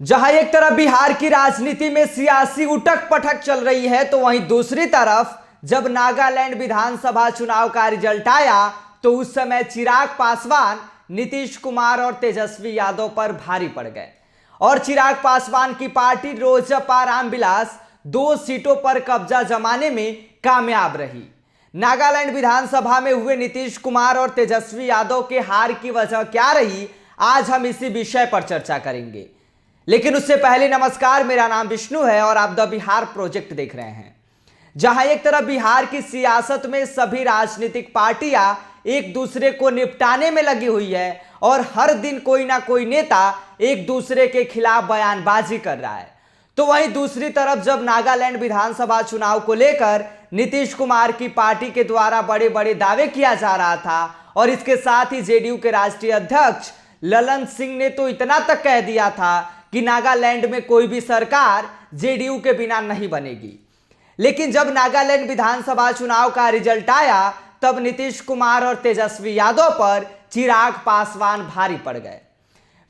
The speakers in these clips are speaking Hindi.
जहां एक तरफ बिहार की राजनीति में सियासी उठक पटक चल रही है, तो वहीं दूसरी तरफ जब नागालैंड विधानसभा चुनाव का रिजल्ट आया तो उस समय चिराग पासवान नीतीश कुमार और तेजस्वी यादव पर भारी पड़ गए। और चिराग पासवान की पार्टी लोजपा रामविलास 2 सीटों पर कब्जा जमाने में कामयाब रही। नागालैंड विधानसभा में हुए नीतीश कुमार और तेजस्वी यादव के हार की वजह क्या रही, आज हम इसी विषय पर चर्चा करेंगे। लेकिन उससे पहले नमस्कार, मेरा नाम विष्णु है और आप द बिहार प्रोजेक्ट देख रहे हैं। जहां एक तरफ बिहार की सियासत में सभी राजनीतिक पार्टियां एक दूसरे को निपटाने में लगी हुई है और हर दिन कोई ना कोई नेता एक दूसरे के खिलाफ बयानबाजी कर रहा है, तो वहीं दूसरी तरफ जब नागालैंड विधानसभा चुनाव को लेकर नीतीश कुमार की पार्टी के द्वारा बड़े बड़े दावे किया जा रहा था और इसके साथ ही जेडीयू के राष्ट्रीय अध्यक्ष ललन सिंह ने तो इतना तक कह दिया था कि नागालैंड में कोई भी सरकार जेडीयू के बिना नहीं बनेगी। लेकिन जब नागालैंड विधानसभा चुनाव का रिजल्ट आया तब नीतीश कुमार और तेजस्वी यादव पर चिराग पासवान भारी पड़ गए।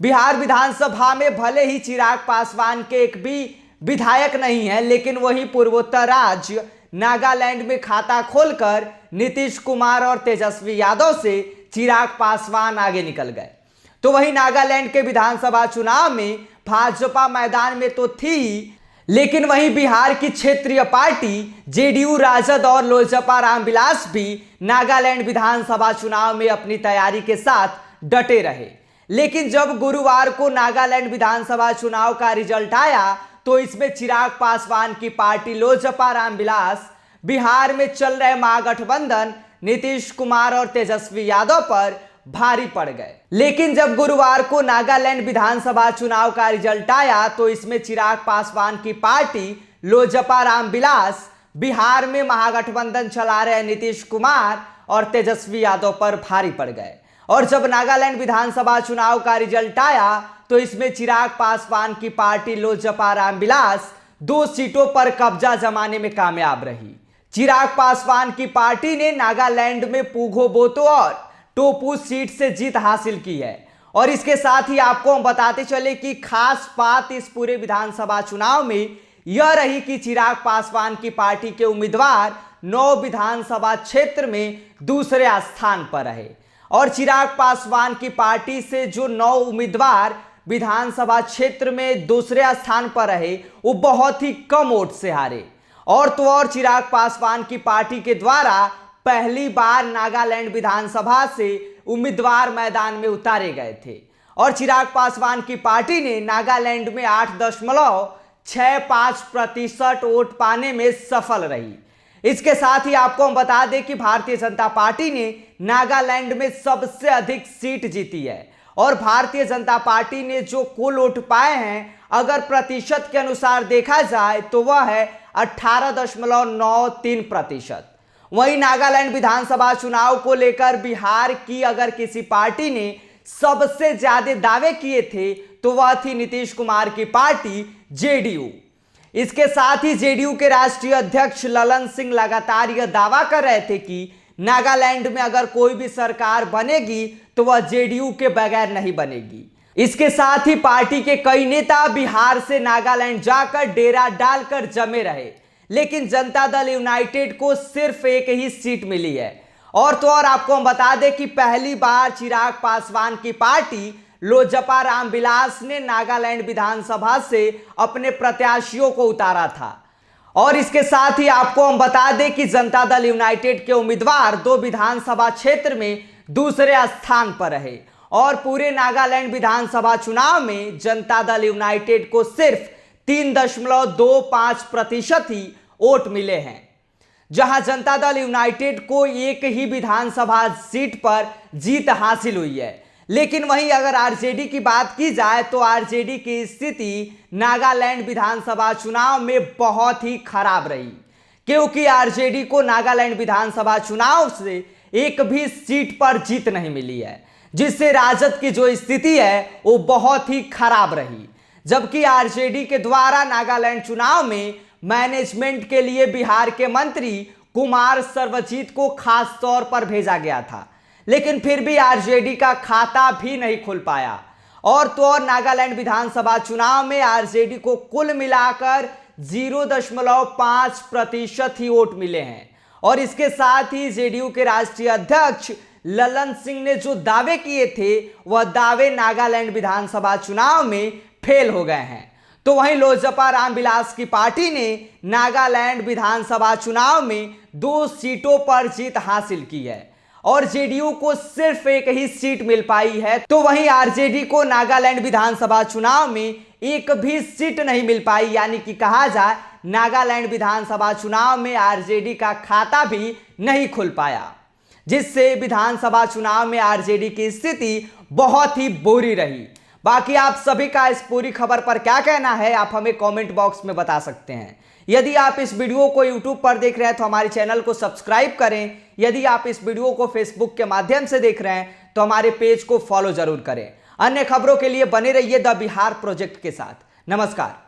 बिहार विधानसभा में भले ही चिराग पासवान के एक भी विधायक नहीं है, लेकिन वही पूर्वोत्तर राज्य नागालैंड में खाता खोलकर नीतीश कुमार और तेजस्वी यादव से चिराग पासवान आगे निकल गए। तो वही नागालैंड के विधानसभा चुनाव में भाजपा मैदान में तो थी, लेकिन वहीं बिहार की क्षेत्रीय पार्टी जेडीयू, राजद और लोजपा रामविलास भी नागालैंड विधानसभा चुनाव में अपनी तैयारी के साथ डटे रहे। लेकिन जब गुरुवार को नागालैंड विधानसभा चुनाव का रिजल्ट आया तो इसमें चिराग पासवान की पार्टी लोजपा रामविलास बिहार में चल रहे महागठबंधन नीतीश कुमार और तेजस्वी यादव पर भारी पड़ गए। लेकिन जब गुरुवार को नागालैंड विधानसभा चुनाव का रिजल्ट आया तो इसमें चिराग पासवान की पार्टी लोजपा रामविलास बिहार में महागठबंधन चला रहे नीतीश कुमार और तेजस्वी यादव पर भारी पड़ गए। और जब नागालैंड विधानसभा चुनाव का रिजल्ट आया तो इसमें चिराग पासवान की पार्टी लोजपा रामविलास 2 सीटों पर कब्जा जमाने में कामयाब रही। चिराग पासवान की पार्टी ने नागालैंड में पूगोबोतो और टोपू सीट से जीत हासिल की है। और इसके साथ ही आपको हम बताते चले कि खास बात इस पूरे विधानसभा चुनाव में यह रही कि चिराग पासवान की पार्टी के उम्मीदवार 9 विधानसभा क्षेत्र में दूसरे स्थान पर रहे। और चिराग पासवान की पार्टी से जो 9 उम्मीदवार विधानसभा क्षेत्र में दूसरे स्थान पर रहे, वो बहुत ही कम वोट से हारे। और तो और चिराग पासवान की पार्टी के द्वारा पहली बार नागालैंड विधानसभा से उम्मीदवार मैदान में उतारे गए थे। और चिराग पासवान की पार्टी ने नागालैंड में 8.65% वोट पाने में सफल रही। इसके साथ ही आपको हम बता दें कि भारतीय जनता पार्टी ने नागालैंड में सबसे अधिक सीट जीती है। और भारतीय जनता पार्टी ने जो कुल वोट पाए हैं, अगर प्रतिशत के अनुसार देखा जाए तो वह है 18.93%। वहीं नागालैंड विधानसभा चुनाव को लेकर बिहार की अगर किसी पार्टी ने सबसे ज्यादा दावे किए थे तो वह थी नीतीश कुमार की पार्टी जेडीयू। इसके साथ ही जेडीयू के राष्ट्रीय अध्यक्ष ललन सिंह लगातार यह दावा कर रहे थे कि नागालैंड में अगर कोई भी सरकार बनेगी तो वह जेडीयू के बगैर नहीं बनेगी। इसके साथ ही पार्टी के कई नेता बिहार से नागालैंड जाकर डेरा डालकर जमे रहे, लेकिन जनता दल यूनाइटेड को सिर्फ एक ही सीट मिली है। और तो और आपको हम बता दें कि पहली बार चिराग पासवान की पार्टी लोजपा रामविलास ने नागालैंड विधानसभा से अपने प्रत्याशियों को उतारा था। और इसके साथ ही आपको हम बता दें कि जनता दल यूनाइटेड के उम्मीदवार 2 विधानसभा क्षेत्र में दूसरे स्थान पर रहे। और पूरे नागालैंड विधानसभा चुनाव में जनता दल यूनाइटेड को सिर्फ 3.25% ही वोट मिले हैं। जहां जनता दल यूनाइटेड को एक ही विधानसभा सीट पर जीत हासिल हुई है। लेकिन वहीं अगर आरजेडी की बात की जाए तो आरजेडी की स्थिति नागालैंड विधानसभा चुनाव में बहुत ही खराब रही, क्योंकि आरजेडी को नागालैंड विधानसभा चुनाव से एक भी सीट पर जीत नहीं मिली है, जिससे राजद की जो स्थिति है वो बहुत ही खराब रही। जबकि आरजेडी के द्वारा नागालैंड चुनाव में मैनेजमेंट के लिए बिहार के मंत्री कुमार सर्वजीत को खास तौर पर भेजा गया था, लेकिन फिर भी आरजेडी का खाता भी नहीं खुल पाया। और तो और नागालैंड विधानसभा चुनाव में आरजेडी को कुल मिलाकर 0.5% ही वोट मिले हैं। और इसके साथ ही जेडीयू के राष्ट्रीय अध्यक्ष ललन सिंह ने जो दावे किए थे वह दावे नागालैंड विधानसभा चुनाव में फेल हो गए हैं। तो वहीं लोजपा रामविलास की पार्टी ने नागालैंड विधानसभा चुनाव में 2 सीटों पर जीत हासिल की है और जेडीयू को सिर्फ एक ही सीट मिल पाई है। तो वहीं आरजेडी को नागालैंड विधानसभा चुनाव में एक भी सीट नहीं मिल पाई, यानी कि कहा जाए नागालैंड विधानसभा चुनाव में आरजेडी का खाता भी नहीं खुल पाया, जिससे विधानसभा चुनाव में आरजेडी की स्थिति बहुत ही बुरी रही। बाकी आप सभी का इस पूरी खबर पर क्या कहना है, आप हमें कमेंट बॉक्स में बता सकते हैं। यदि आप इस वीडियो को YouTube पर देख रहे हैं तो हमारे चैनल को सब्सक्राइब करें। यदि आप इस वीडियो को Facebook के माध्यम से देख रहे हैं तो हमारे पेज को फॉलो जरूर करें। अन्य खबरों के लिए बने रहिए द बिहार प्रोजेक्ट के साथ। नमस्कार।